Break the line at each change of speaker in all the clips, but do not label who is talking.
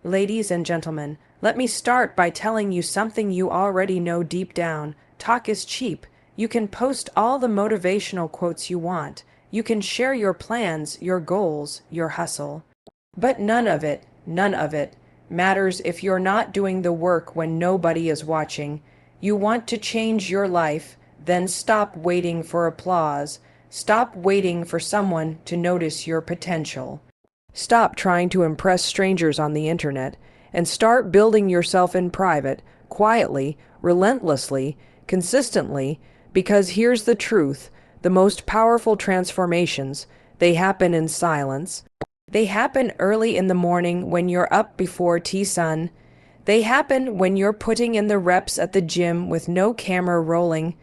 Ladies and gentlemen, let me start by telling you something you already know deep down. Talk is cheap. You can post all the motivational quotes you want. You can share your plans, your goals, your hustle. But none of it, matters if you're not doing the work when nobody is watching. You want to change your life, then stop waiting for applause. Stop waiting for someone to notice your potential. Stop trying to impress strangers on the internet and start building yourself in private, quietly, relentlessly, consistently, because here's the truth, the most powerful transformations, they happen in silence. They happen early in the morning when you're up before T-sun. They happen when you're putting in the reps at the gym with no camera rolling.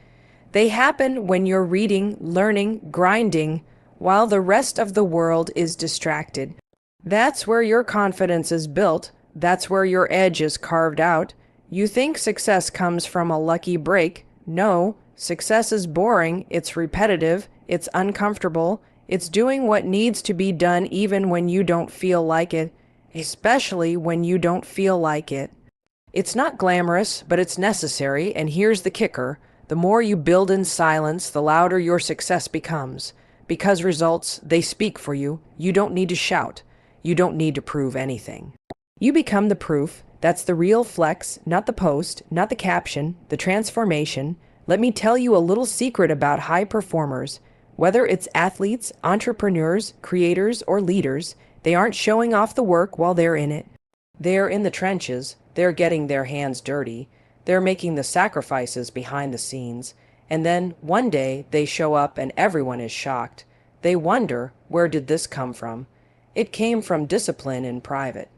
They happen when you're reading, learning, grinding, while the rest of the world is distracted. That's where your confidence is built. That's where your edge is carved out. You think success comes from a lucky break. No, success is boring, it's repetitive, it's uncomfortable, it's doing what needs to be done even when you don't feel like it, especially when you don't feel like it. It's not glamorous, but it's necessary, and here's the kicker. The more you build in silence, the louder your success becomes. Because results, they speak for you. You don't need to shout. You don't need to prove anything. You become the proof. That's the real flex, not the post, not the caption, the transformation. Let me tell you a little secret about high performers. Whether it's athletes, entrepreneurs, creators, or leaders, they aren't showing off the work while they're in it. They're in the trenches. They're getting their hands dirty. They're making the sacrifices behind the scenes. And then, one day, they show up and everyone is shocked. They wonder, where did this come from? It came from discipline in private.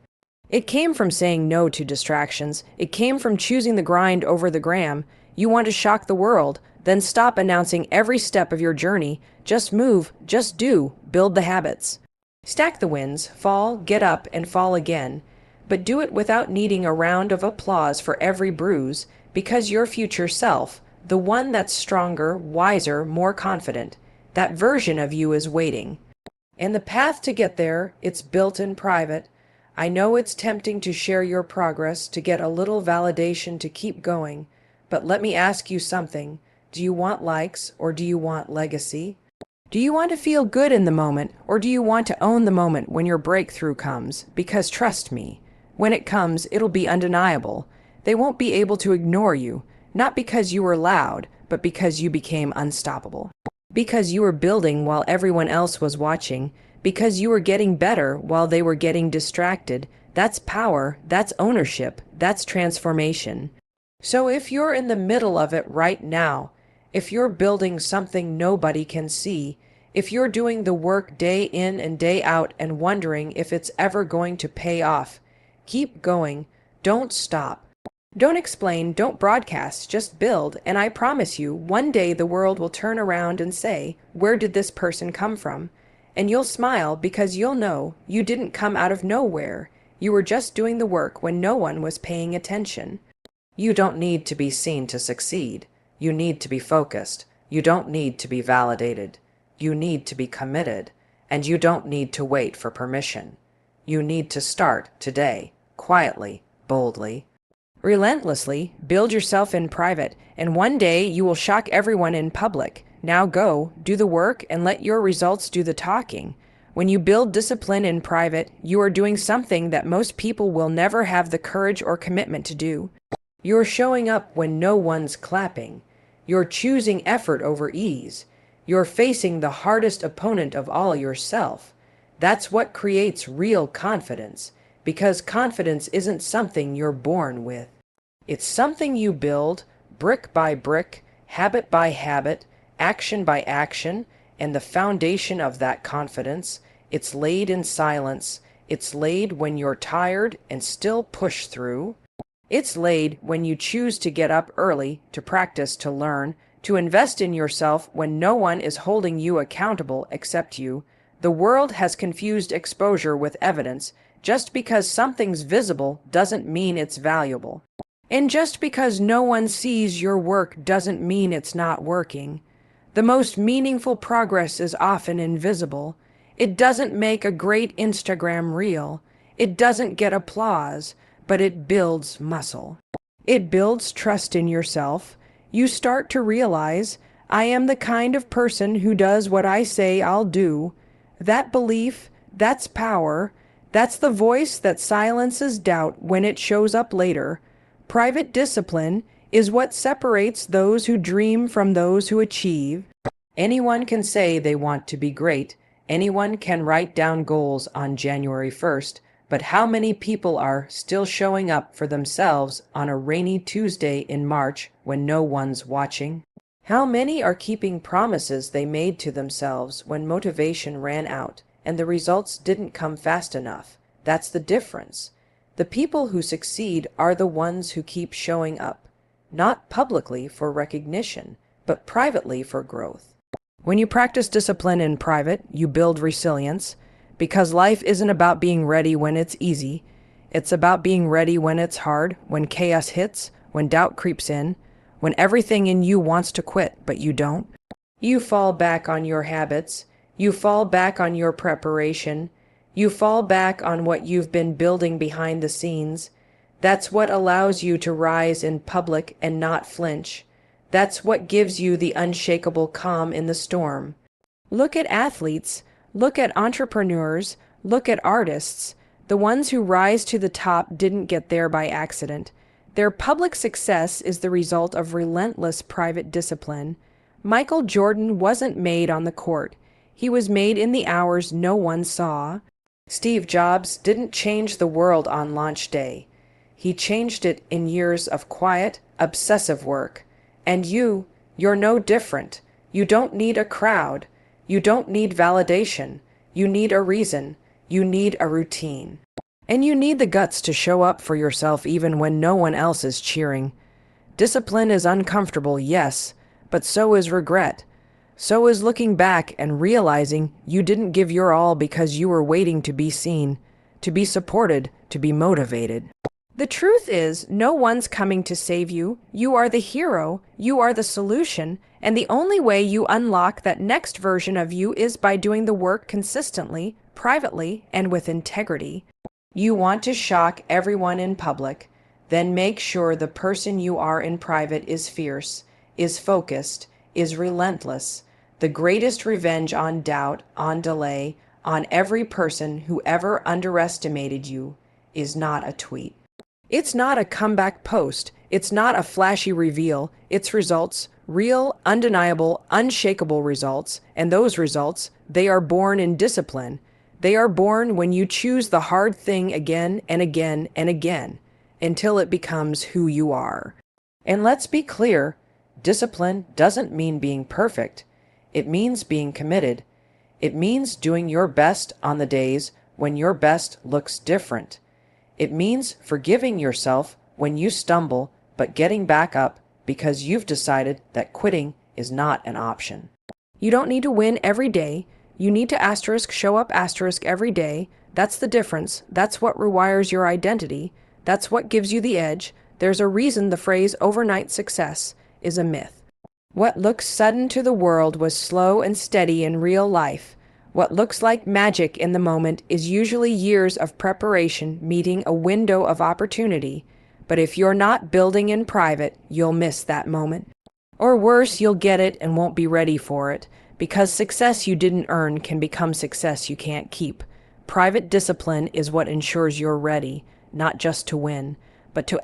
It came from saying no to distractions. It came from choosing the grind over the gram. You want to shock the world, then stop announcing every step of your journey. Just move, just do, build the habits. Stack the wins, fall, get up, and fall again. But do it without needing a round of applause for every bruise, because your future self, the one that's stronger, wiser, more confident, that version of you is waiting. And the path to get there, it's built in private. I know it's tempting to share your progress, to get a little validation to keep going, but let me ask you something. Do you want likes or do you want legacy? Do you want to feel good in the moment or do you want to own the moment when your breakthrough comes? Because trust me, when it comes, it'll be undeniable. They won't be able to ignore you, not because you were loud, but because you became unstoppable. Because you were building while everyone else was watching, because you were getting better while they were getting distracted. That's power, that's ownership, that's transformation. So if you're in the middle of it right now, if you're building something nobody can see, if you're doing the work day in and day out and wondering if it's ever going to pay off, keep going. Don't stop. Don't explain, don't broadcast, just build, and I promise you, one day the world will turn around and say, where did this person come from? And you'll smile because you'll know you didn't come out of nowhere. You were just doing the work when no one was paying attention. You don't need to be seen to succeed. You need to be focused. You don't need to be validated. You need to be committed. And you don't need to wait for permission. You need to start today, quietly, boldly. Relentlessly, build yourself in private, and one day you will shock everyone in public. Now go, do the work, and let your results do the talking. When you build discipline in private, you are doing something that most people will never have the courage or commitment to do. You're showing up when no one's clapping. You're choosing effort over ease. You're facing the hardest opponent of all, yourself. That's what creates real confidence, because confidence isn't something you're born with. It's something you build, brick by brick, habit by habit, action by action, and the foundation of that confidence, it's laid in silence. It's laid when you're tired and still push through. It's laid when you choose to get up early, to practice, to learn, to invest in yourself when no one is holding you accountable except you. The world has confused exposure with evidence. Just because something's visible doesn't mean it's valuable. And just because no one sees your work doesn't mean it's not working. The most meaningful progress is often invisible. It doesn't make a great Instagram reel. It doesn't get applause, but it builds muscle. It builds trust in yourself. You start to realize, I am the kind of person who does what I say I'll do. That belief, that's power. That's the voice that silences doubt when it shows up later. Private discipline is what separates those who dream from those who achieve. Anyone can say they want to be great. Anyone can write down goals on January 1st. But how many people are still showing up for themselves on a rainy Tuesday in March when no one's watching? How many are keeping promises they made to themselves when motivation ran out and the results didn't come fast enough? That's the difference. The people who succeed are the ones who keep showing up, not publicly for recognition, but privately for growth. When you practice discipline in private, you build resilience. Because life isn't about being ready when it's easy. It's about being ready when it's hard, when chaos hits, when doubt creeps in, when everything in you wants to quit, but you don't. You fall back on your habits. You fall back on your preparation. You fall back on what you've been building behind the scenes. That's what allows you to rise in public and not flinch. That's what gives you the unshakable calm in the storm. Look at athletes. Look at entrepreneurs, look at artists. The ones who rise to the top didn't get there by accident. Their public success is the result of relentless private discipline. Michael Jordan wasn't made on the court. He was made in the hours no one saw. Steve Jobs didn't change the world on launch day. He changed it in years of quiet, obsessive work. And you're no different. You don't need a crowd. You don't need validation. You need a reason. You need a routine. And you need the guts to show up for yourself even when no one else is cheering. Discipline is uncomfortable, yes, but so is regret. So is looking back and realizing you didn't give your all because you were waiting to be seen, to be supported, to be motivated. The truth is, no one's coming to save you. You are the hero. You are the solution. And the only way you unlock that next version of you is by doing the work consistently, privately, and with integrity. You want to shock everyone in public. Then make sure the person you are in private is fierce, is focused, is relentless. The greatest revenge on doubt, on delay, on every person who ever underestimated you is not a tweet. It's not a comeback post. It's not a flashy reveal. It's results, real, undeniable, unshakable results. And those results, they are born in discipline. They are born when you choose the hard thing again and again and again until it becomes who you are. And let's be clear, discipline doesn't mean being perfect. It means being committed. It means doing your best on the days when your best looks different. It means forgiving yourself when you stumble, but getting back up because you've decided that quitting is not an option. You don't need to win every day. You need to show up every day. That's the difference. That's what rewires your identity. That's what gives you the edge. There's a reason the phrase overnight success is a myth. What looks sudden to the world was slow and steady in real life. What looks like magic in the moment is usually years of preparation meeting a window of opportunity. But if you're not building in private, you'll miss that moment. Or worse, you'll get it and won't be ready for it, because success you didn't earn can become success you can't keep. Private discipline is what ensures you're ready, not just to win, but to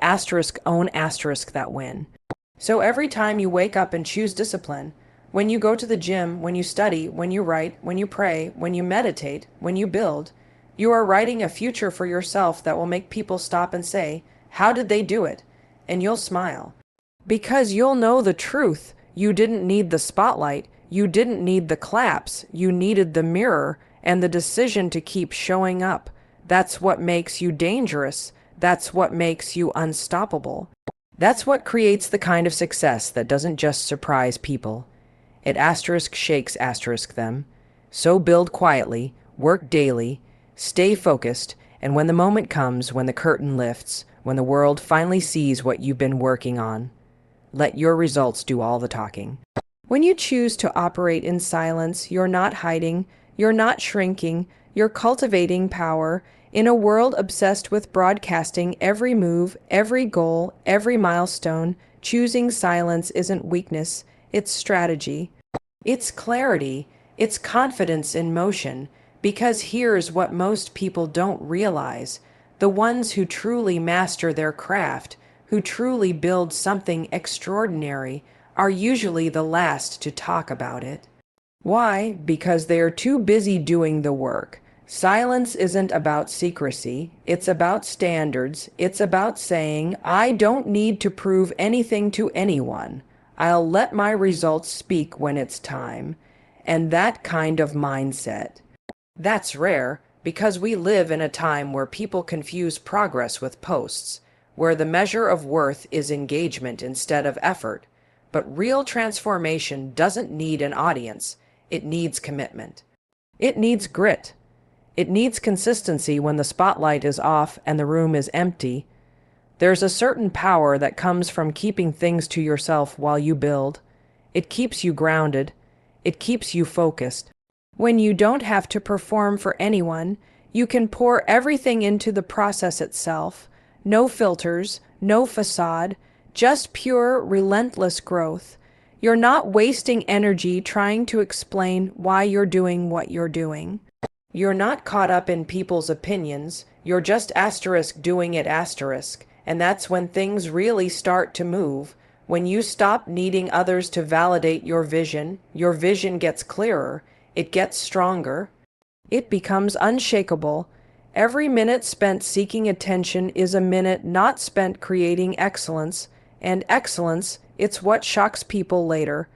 own that win. So every time you wake up and choose discipline, when you go to the gym, when you study, when you write, when you pray, when you meditate, when you build, you are writing a future for yourself that will make people stop and say, "How did they do it?" And you'll smile. Because you'll know the truth. You didn't need the spotlight. You didn't need the claps. You needed the mirror and the decision to keep showing up. That's what makes you dangerous. That's what makes you unstoppable. That's what creates the kind of success that doesn't just surprise people. It shakes them. So build quietly, work daily, stay focused, and when the moment comes, when the curtain lifts, when the world finally sees what you've been working on, let your results do all the talking. When you choose to operate in silence, you're not hiding, you're not shrinking, you're cultivating power, In a world obsessed with broadcasting every move, every goal, every milestone, choosing silence isn't weakness, it's strategy. It's clarity, it's confidence in motion, because here's what most people don't realize. The ones who truly master their craft, who truly build something extraordinary, are usually the last to talk about it. Why? Because they're too busy doing the work. Silence isn't about secrecy, it's about standards. It's about saying, I don't need to prove anything to anyone. I'll let my results speak when it's time. And that kind of mindset. That's rare because we live in a time where people confuse progress with posts, where the measure of worth is engagement instead of effort. But real transformation doesn't need an audience, it needs commitment. It needs grit. It needs consistency when the spotlight is off and the room is empty. There's a certain power that comes from keeping things to yourself while you build. It keeps you grounded. It keeps you focused. When you don't have to perform for anyone, you can pour everything into the process itself. No filters, no facade, just pure, relentless growth. You're not wasting energy trying to explain why you're doing what you're doing. You're not caught up in people's opinions, you're just doing it, and that's when things really start to move. When you stop needing others to validate your vision gets clearer, it gets stronger, it becomes unshakable. Every minute spent seeking attention is a minute not spent creating excellence, and excellence, it's what shocks people later.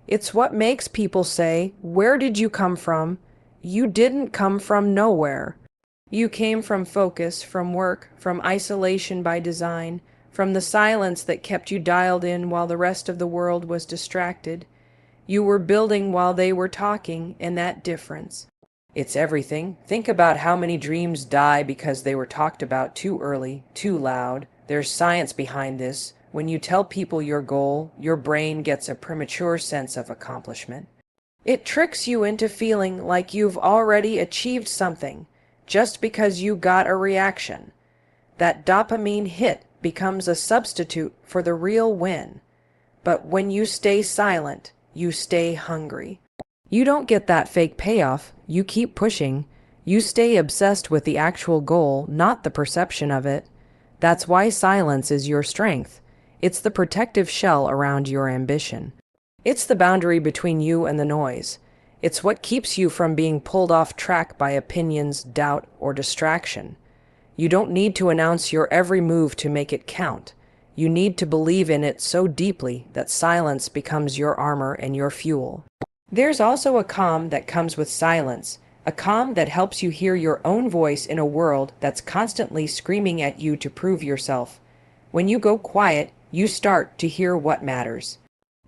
It's what makes people say, "Where did you come from?" You didn't come from nowhere. You came from focus, from work, from isolation by design, from the silence that kept you dialed in while the rest of the world was distracted. You were building while they were talking, and that difference. It's everything. Think about how many dreams die because they were talked about too early, too loud. There's science behind this. When you tell people your goal, your brain gets a premature sense of accomplishment. It tricks you into feeling like you've already achieved something just because you got a reaction. That dopamine hit becomes a substitute for the real win. But when you stay silent, you stay hungry. You don't get that fake payoff. You keep pushing. You stay obsessed with the actual goal, not the perception of it. That's why silence is your strength. It's the protective shell around your ambition. It's the boundary between you and the noise. It's what keeps you from being pulled off track by opinions, doubt, or distraction. You don't need to announce your every move to make it count. You need to believe in it so deeply that silence becomes your armor and your fuel. There's also a calm that comes with silence, a calm that helps you hear your own voice in a world that's constantly screaming at you to prove yourself. When you go quiet, you start to hear what matters.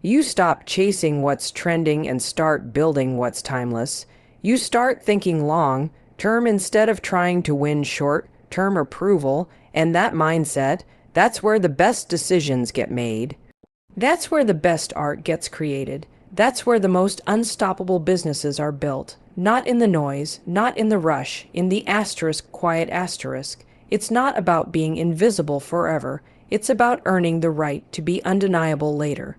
You stop chasing what's trending and start building what's timeless. You start thinking long term instead of trying to win short-term approval, and that mindset, that's where the best decisions get made. That's where the best art gets created. That's where the most unstoppable businesses are built. Not in the noise, not in the rush, in the quiet asterisk. It's not about being invisible forever. It's about earning the right to be undeniable later.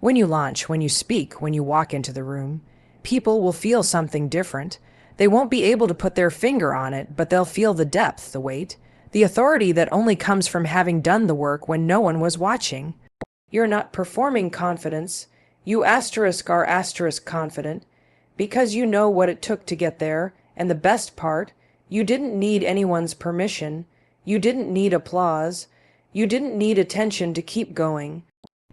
When you launch, when you speak, when you walk into the room, people will feel something different. They won't be able to put their finger on it, but they'll feel the depth, the weight, the authority that only comes from having done the work when no one was watching. You're not performing confidence. You are confident because you know what it took to get there, and the best part, you didn't need anyone's permission. You didn't need applause. You didn't need attention to keep going.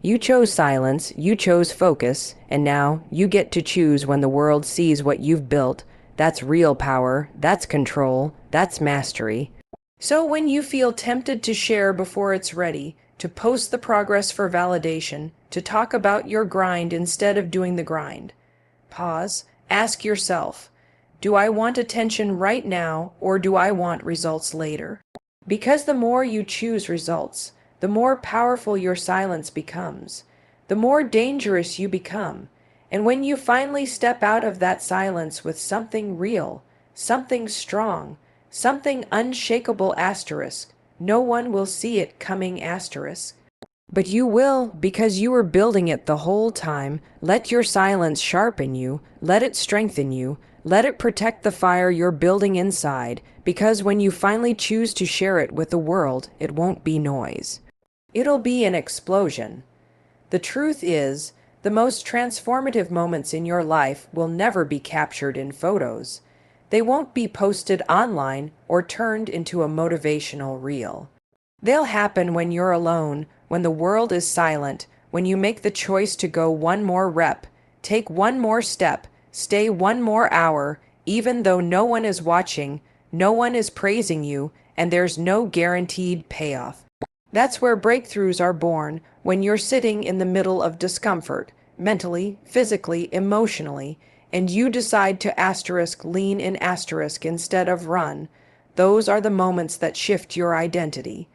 You chose silence, you chose focus, and now you get to choose when the world sees what you've built. That's real power, that's control, that's mastery. So when you feel tempted to share before it's ready, to post the progress for validation, to talk about your grind instead of doing the grind, pause, ask yourself, do I want attention right now or do I want results later? Because the more you choose results, the more powerful your silence becomes, the more dangerous you become. And when you finally step out of that silence with something real, something strong, something unshakable asterisk. No one will see it coming asterisk. But you will, because you were building it the whole time. Let your silence sharpen you, let it strengthen you, let it protect the fire you're building inside, because when you finally choose to share it with the world, it won't be noise. It'll be an explosion. The truth is, the most transformative moments in your life will never be captured in photos. They won't be posted online or turned into a motivational reel. They'll happen when you're alone, when the world is silent, when you make the choice to go one more rep, take one more step, stay one more hour, even though no one is watching, no one is praising you, and there's no guaranteed payoff. That's where breakthroughs are born, when you're sitting in the middle of discomfort, mentally, physically, emotionally, and you decide to lean in instead of run. Those are the moments that shift your identity.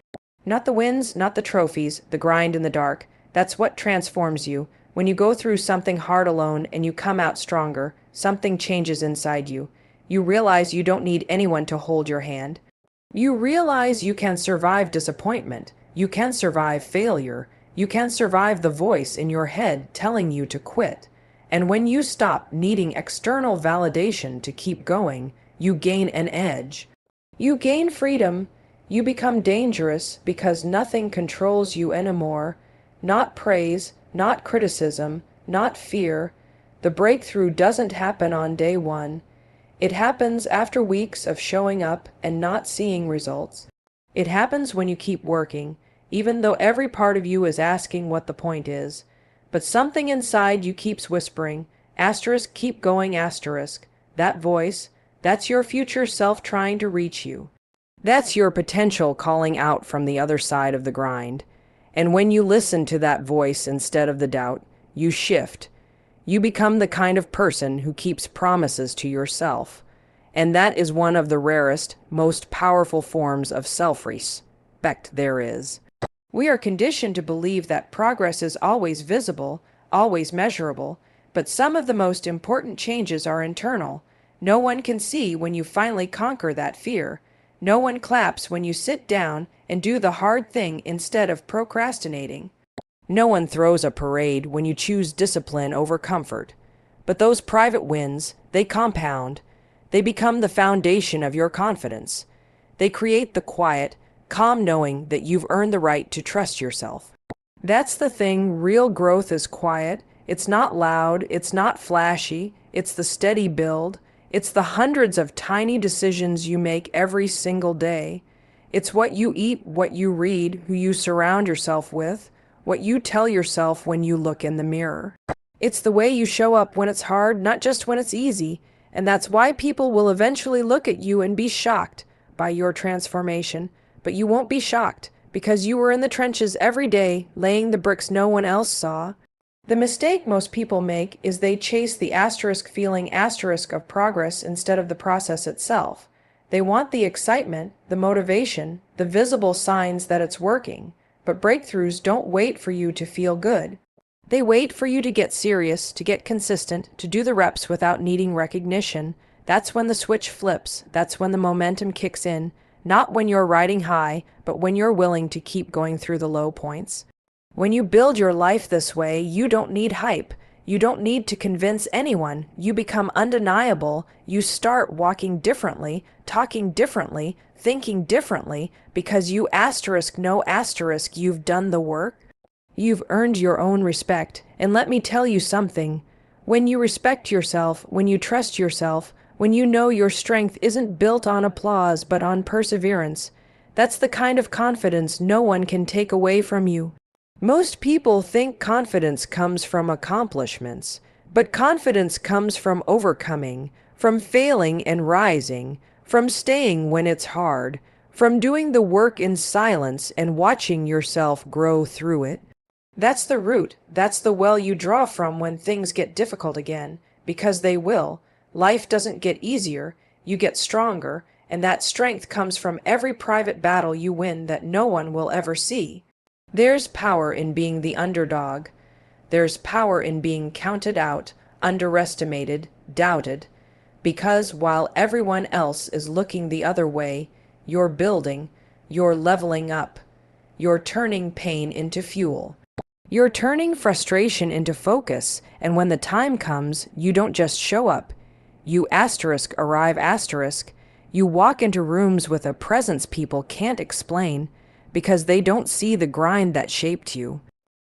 Not the wins, not the trophies, the grind in the dark. That's what transforms you. When you go through something hard alone and you come out stronger, something changes inside you. You realize you don't need anyone to hold your hand. You realize you can survive disappointment. You can survive failure. You can survive the voice in your head telling you to quit. And when you stop needing external validation to keep going, you gain an edge. You gain freedom. You become dangerous because nothing controls you anymore. Not praise, not criticism, not fear. The breakthrough doesn't happen on day one. It happens after weeks of showing up and not seeing results. It happens when you keep working, even though every part of you is asking what the point is. But something inside you keeps whispering, asterisk, keep going, asterisk. That voice, that's your future self trying to reach you. That's your potential calling out from the other side of the grind. And when you listen to that voice instead of the doubt, you shift. You become the kind of person who keeps promises to yourself. And that is one of the rarest, most powerful forms of self-respect there is. We are conditioned to believe that progress is always visible, always measurable, but some of the most important changes are internal. No one can see when you finally conquer that fear. No one claps when you sit down and do the hard thing instead of procrastinating. No one throws a parade when you choose discipline over comfort. But those private wins, they compound. They become the foundation of your confidence. They create the quiet, calm knowing that you've earned the right to trust yourself. That's the thing, real growth is quiet. It's not loud, it's not flashy, it's the steady build. It's the hundreds of tiny decisions you make every single day. It's what you eat, what you read, who you surround yourself with, what you tell yourself when you look in the mirror. It's the way you show up when it's hard, not just when it's easy. And that's why people will eventually look at you and be shocked by your transformation. But you won't be shocked, because you were in the trenches every day, laying the bricks no one else saw. The mistake most people make is they chase the asterisk feeling asterisk of progress instead of the process itself. They want the excitement, the motivation, the visible signs that it's working. But breakthroughs don't wait for you to feel good. They wait for you to get serious, to get consistent, to do the reps without needing recognition. That's when the switch flips. That's when the momentum kicks in. Not when you're riding high, but when you're willing to keep going through the low points. When you build your life this way, you don't need hype. You don't need to convince anyone. You become undeniable. You start walking differently, talking differently, thinking differently, because you you've done the work. You've earned your own respect. And let me tell you something. When you respect yourself, when you trust yourself, when you know your strength isn't built on applause but on perseverance, that's the kind of confidence no one can take away from you. Most people think confidence comes from accomplishments, but confidence comes from overcoming, from failing and rising, from staying when it's hard, from doing the work in silence and watching yourself grow through it. That's the root, that's the well you draw from when things get difficult again, because they will. Life doesn't get easier, you get stronger, and that strength comes from every private battle you win that no one will ever see. There's power in being the underdog. There's power in being counted out, underestimated, doubted. Because while everyone else is looking the other way, you're building, you're leveling up, you're turning pain into fuel. You're turning frustration into focus, and when the time comes, you don't just show up. You arrive you walk into rooms with a presence people can't explain because they don't see the grind that shaped you.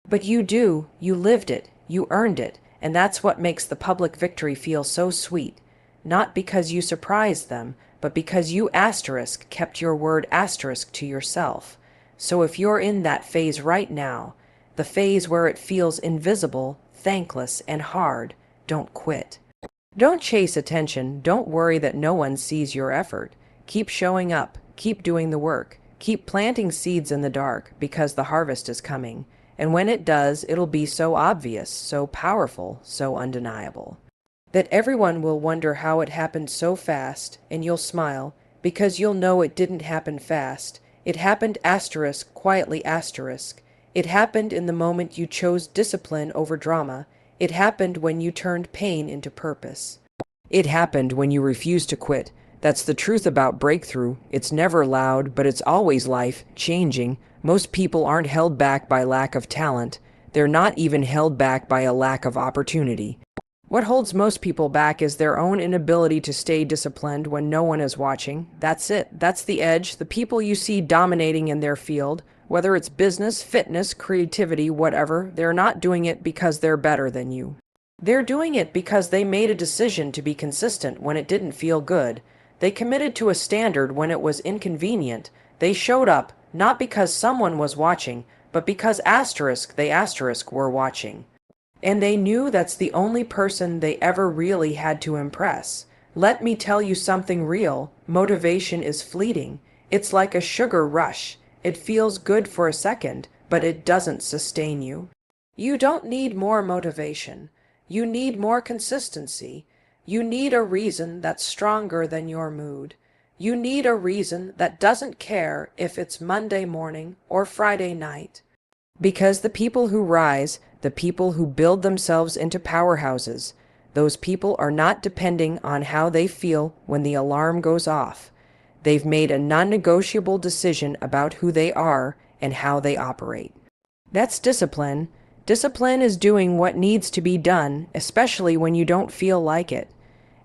But you do, you lived it, you earned it, and that's what makes the public victory feel so sweet. Not because you surprised them, but because you kept your word to yourself. So if you're in that phase right now, the phase where it feels invisible, thankless, and hard, don't quit. Don't chase attention. Don't worry that no one sees your effort. Keep showing up. Keep doing the work. Keep planting seeds in the dark because the harvest is coming. And when it does, it'll be so obvious, so powerful, so undeniable, that everyone will wonder how it happened so fast, and you'll smile because you'll know it didn't happen fast. It happened quietly. It happened in the moment you chose discipline over drama. It happened when you turned pain into purpose. It happened when you refused to quit. That's the truth about breakthrough. It's never loud, but it's always life-changing. Most people aren't held back by lack of talent. They're not even held back by a lack of opportunity. What holds most people back is their own inability to stay disciplined when no one is watching. That's it. That's the edge. The people you see dominating in their field, whether it's business, fitness, creativity, whatever, they're not doing it because they're better than you. They're doing it because they made a decision to be consistent when it didn't feel good. They committed to a standard when it was inconvenient. They showed up, not because someone was watching, but because they were watching. And they knew that's the only person they ever really had to impress. Let me tell you something real. Motivation is fleeting. It's like a sugar rush. It feels good for a second, but it doesn't sustain you. You don't need more motivation. You need more consistency. You need a reason that's stronger than your mood. You need a reason that doesn't care if it's Monday morning or Friday night. Because the people who rise, the people who build themselves into powerhouses, those people are not depending on how they feel when the alarm goes off. They've made a non-negotiable decision about who they are and how they operate. That's discipline. Discipline is doing what needs to be done, especially when you don't feel like it.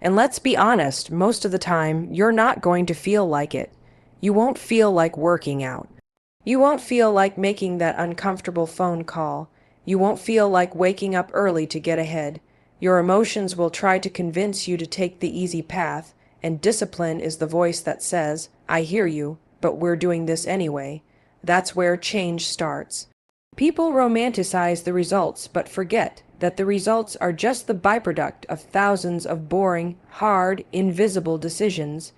And let's be honest, most of the time, you're not going to feel like it. You won't feel like working out. You won't feel like making that uncomfortable phone call. You won't feel like waking up early to get ahead. Your emotions will try to convince you to take the easy path, and discipline is the voice that says, I hear you, but we're doing this anyway. That's where change starts. People romanticize the results, but forget that the results are just the byproduct of thousands of boring, hard, invisible decisions.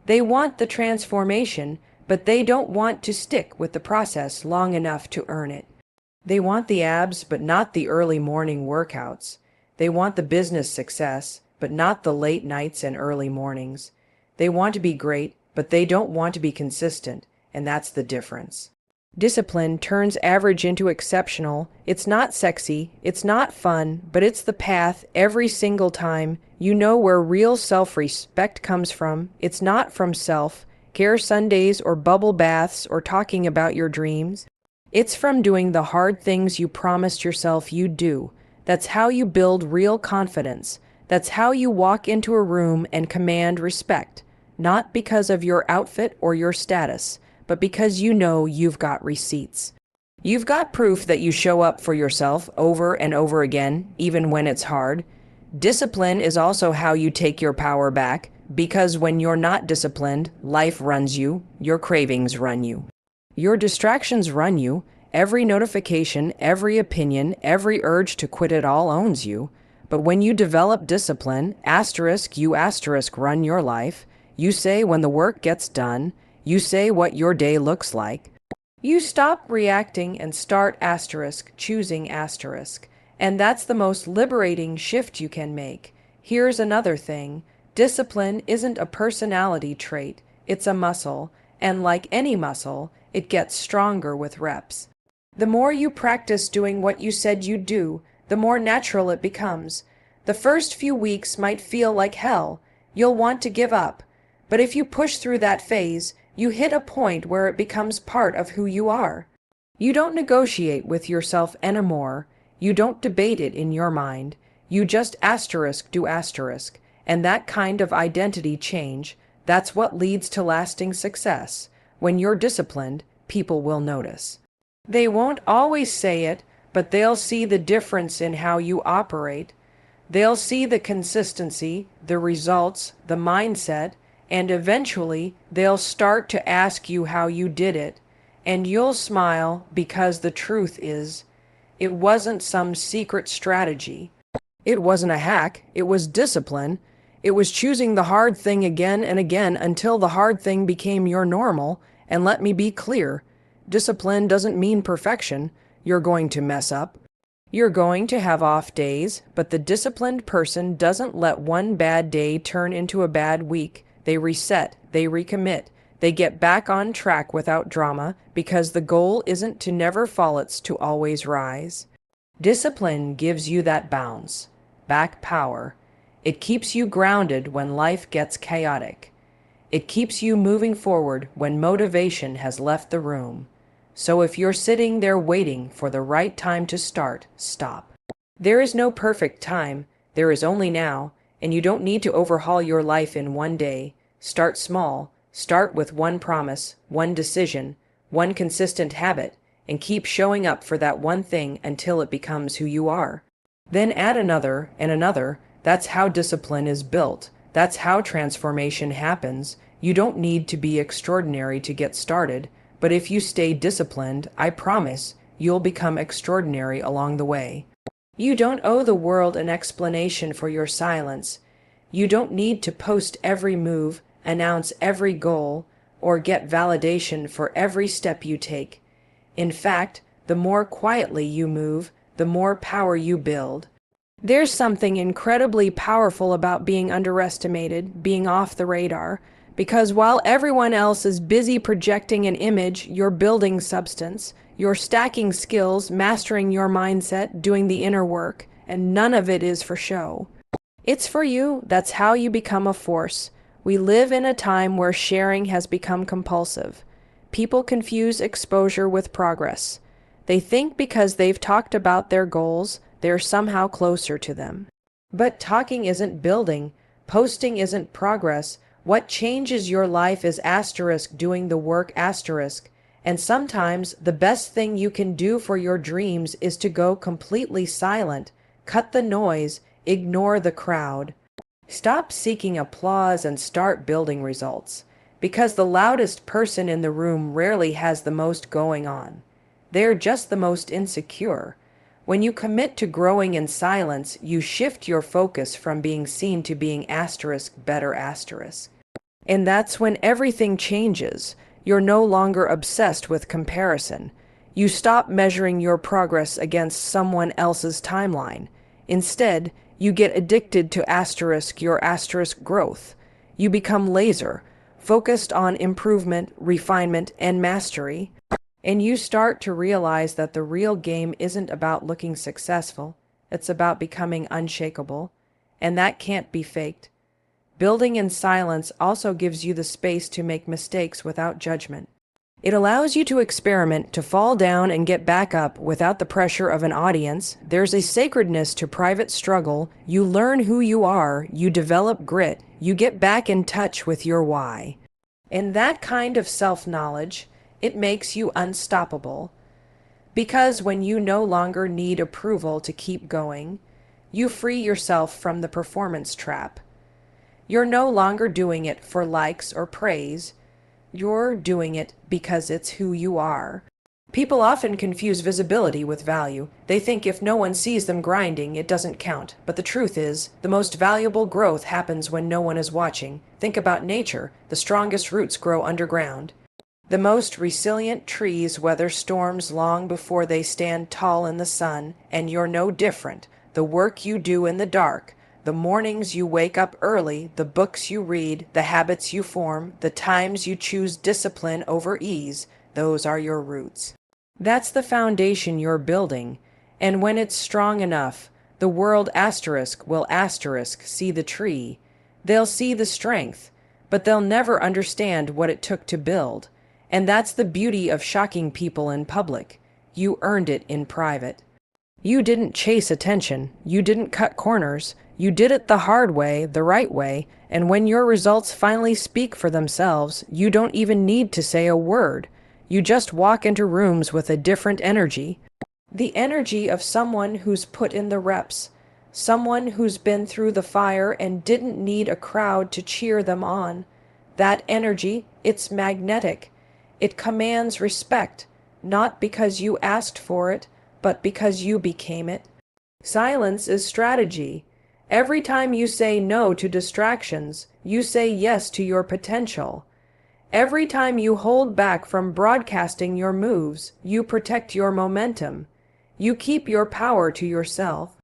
They want the transformation, but they don't want to stick with the process long enough to earn it. They want the abs, but not the early morning workouts. They want the business success, but not the late nights and early mornings. They want to be great, but they don't want to be consistent, and that's the difference. Discipline turns average into exceptional. It's not sexy, it's not fun, but it's the path every single time. You know where real self-respect comes from. It's not from self-care Sundays or bubble baths or talking about your dreams. It's from doing the hard things you promised yourself you'd do. That's how you build real confidence. That's how you walk into a room and command respect, not because of your outfit or your status, but because you know you've got receipts. You've got proof that you show up for yourself over and over again, even when it's hard. Discipline is also how you take your power back, because when you're not disciplined, life runs you, your cravings run you. Your distractions run you, every notification, every opinion, every urge to quit it all owns you. But when you develop discipline, you run your life. You say when the work gets done. You say what your day looks like. You stop reacting and start choosing . And that's the most liberating shift you can make. Here's another thing. Discipline isn't a personality trait. It's a muscle. And like any muscle, it gets stronger with reps. The more you practice doing what you said you'd do, the more natural it becomes. The first few weeks might feel like hell. You'll want to give up. But if you push through that phase, you hit a point where it becomes part of who you are. You don't negotiate with yourself anymore. You don't debate it in your mind. You just do asterisk. And that kind of identity change, that's what leads to lasting success. When you're disciplined, people will notice. They won't always say it, but they'll see the difference in how you operate. They'll see the consistency, the results, the mindset, and eventually they'll start to ask you how you did it. And you'll smile because the truth is, it wasn't some secret strategy. It wasn't a hack, it was discipline. It was choosing the hard thing again and again until the hard thing became your normal. And let me be clear, discipline doesn't mean perfection. You're going to mess up. You're going to have off days, but the disciplined person doesn't let one bad day turn into a bad week. They reset, they recommit, they get back on track without drama because the goal isn't to never fall, it's to always rise. Discipline gives you that bounce, back power. It keeps you grounded when life gets chaotic. It keeps you moving forward when motivation has left the room. So if you're sitting there waiting for the right time to start, stop. There is no perfect time, there is only now, and you don't need to overhaul your life in one day. Start small, start with one promise, one decision, one consistent habit, and keep showing up for that one thing until it becomes who you are. Then add another and another. That's how discipline is built. That's how transformation happens. You don't need to be extraordinary to get started, but if you stay disciplined, I promise you'll become extraordinary along the way. You don't owe the world an explanation for your silence. You don't need to post every move, announce every goal, or get validation for every step you take. In fact, the more quietly you move, the more power you build. There's something incredibly powerful about being underestimated, being off the radar, because while everyone else is busy projecting an image, you're building substance, you're stacking skills, mastering your mindset, doing the inner work, and none of it is for show. It's for you. That's how you become a force. We live in a time where sharing has become compulsive. People confuse exposure with progress. They think because they've talked about their goals, they're somehow closer to them. But talking isn't building. Posting isn't progress. What changes your life is doing the work . And sometimes the best thing you can do for your dreams is to go completely silent, cut the noise, ignore the crowd. Stop seeking applause and start building results. Because the loudest person in the room rarely has the most going on. They're just the most insecure. When you commit to growing in silence, you shift your focus from being seen to being better . And that's when everything changes. You're no longer obsessed with comparison. You stop measuring your progress against someone else's timeline. Instead, you get addicted to your growth. You become laser, focused on improvement, refinement, and mastery. And you start to realize that the real game isn't about looking successful. It's about becoming unshakable. And that can't be faked. Building in silence also gives you the space to make mistakes without judgment. It allows you to experiment, to fall down and get back up without the pressure of an audience. There's a sacredness to private struggle. You learn who you are, you develop grit, you get back in touch with your why. And that kind of self-knowledge, it makes you unstoppable. Because when you no longer need approval to keep going, you free yourself from the performance trap. You're no longer doing it for likes or praise. You're doing it because it's who you are. People often confuse visibility with value. They think if no one sees them grinding, it doesn't count. But the truth is, the most valuable growth happens when no one is watching. Think about nature. The strongest roots grow underground. The most resilient trees weather storms long before they stand tall in the sun, and you're no different. The work you do in the dark, the mornings you wake up early, the books you read, the habits you form, the times you choose discipline over ease, those are your roots. That's the foundation you're building, and when it's strong enough, the world will see the tree. They'll see the strength, but they'll never understand what it took to build. And that's the beauty of shocking people in public. You earned it in private. You didn't chase attention. You didn't cut corners. You did it the hard way, the right way, and when your results finally speak for themselves, you don't even need to say a word. You just walk into rooms with a different energy. The energy of someone who's put in the reps, someone who's been through the fire and didn't need a crowd to cheer them on. That energy, it's magnetic. It commands respect, not because you asked for it, but because you became it. Silence is strategy. Every time you say no to distractions, you say yes to your potential. Every time you hold back from broadcasting your moves, you protect your momentum. You keep your power to yourself.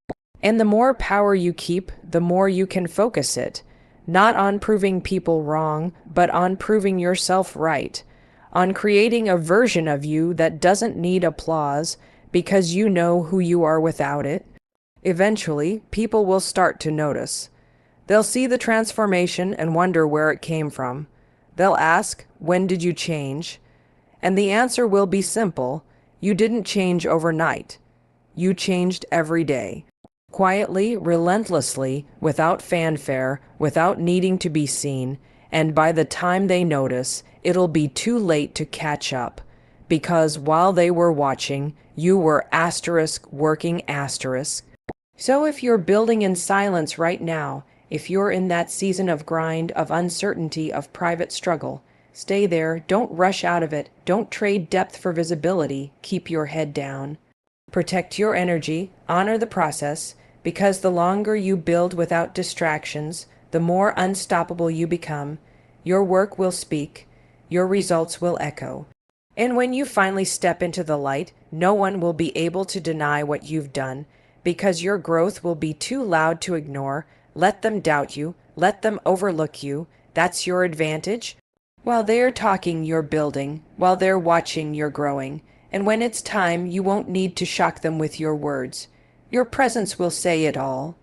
And the more power you keep, the more you can focus it, not on proving people wrong, but on proving yourself right, on creating a version of you that doesn't need applause because you know who you are without it. Eventually, people will start to notice. They'll see the transformation and wonder where it came from. They'll ask, "When did you change?" And the answer will be simple. You didn't change overnight. You changed every day. Quietly, relentlessly, without fanfare, without needing to be seen, and by the time they notice, it'll be too late to catch up. Because while they were watching, you were working asterisk. So if you're building in silence right now, if you're in that season of grind, of uncertainty, of private struggle, stay there, don't rush out of it, don't trade depth for visibility, keep your head down. Protect your energy, honor the process, because the longer you build without distractions, the more unstoppable you become. Your work will speak, your results will echo. And when you finally step into the light, no one will be able to deny what you've done, because your growth will be too loud to ignore. Let them doubt you, let them overlook you. That's your advantage. While they're talking, you're building. While they're watching, you're growing. And when it's time, you won't need to shock them with your words. Your presence will say it all.